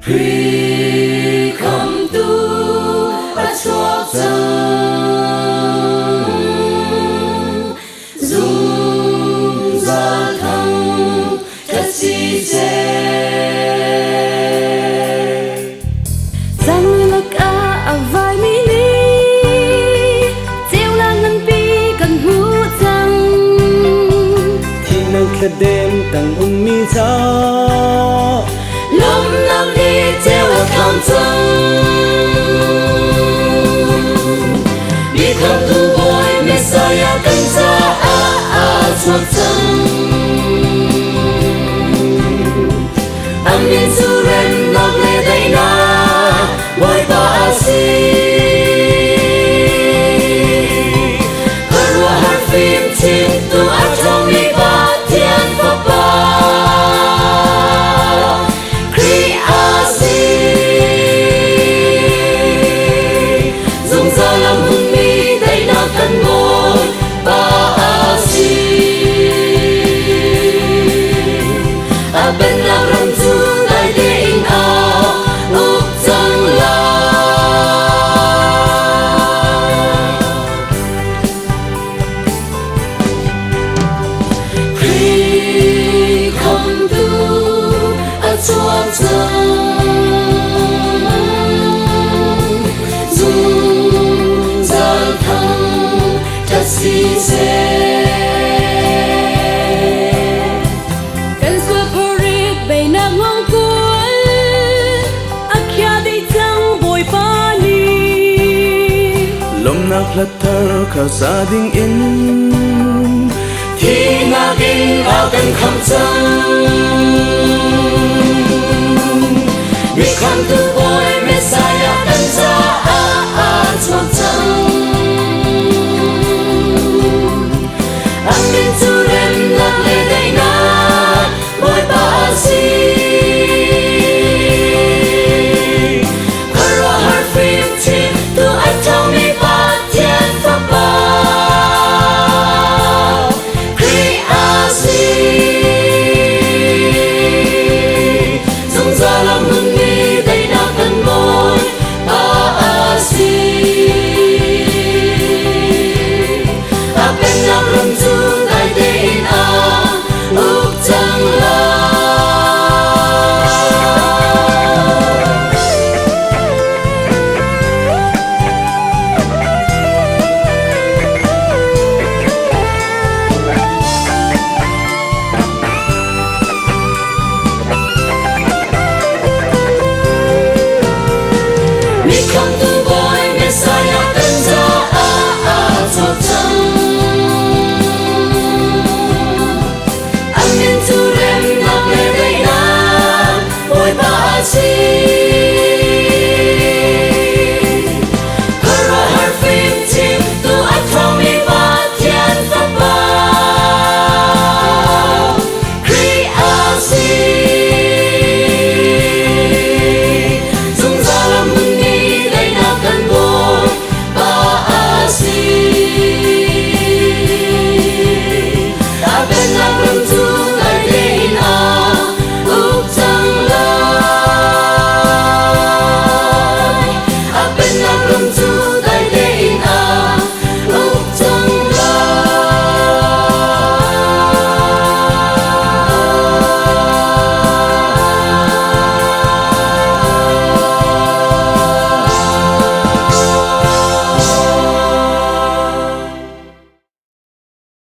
Pre come tu a chua chang Zoom za thang ta chi che Giang lắc a vai mi ni Tiêu lan nan pi kan hu chang Thi nang khla dem tang mi cha Lom nam đi tiêu a kham chang Become the boy Messiah kan cha a chua chang Amin suren nok le dai na boy ba si Karwa har phim chim tu a trong mi ba thiên fa ba Kri a si Dung za lam hung mi dai na kan boy ba si A ben la ram tu dai de in a uk chang la Kri không tu a chuang chang Dung zal thang ta si se Kan xua parit bay na ngang kual Akhya day chang boy pa ni lom na khla thar kha sa ding in Thi na kinh a kan kham chang Become the boy Messiah kan cha a chuang chang Amin tu rem nak le dai na boy ba si Karwa har phim chim tu a trong mi ba thiên fa ba Kri a si Dung za lam hung mi dai na kan boy ba si A ben lam ram tu dai de in a uk chang la Mi come to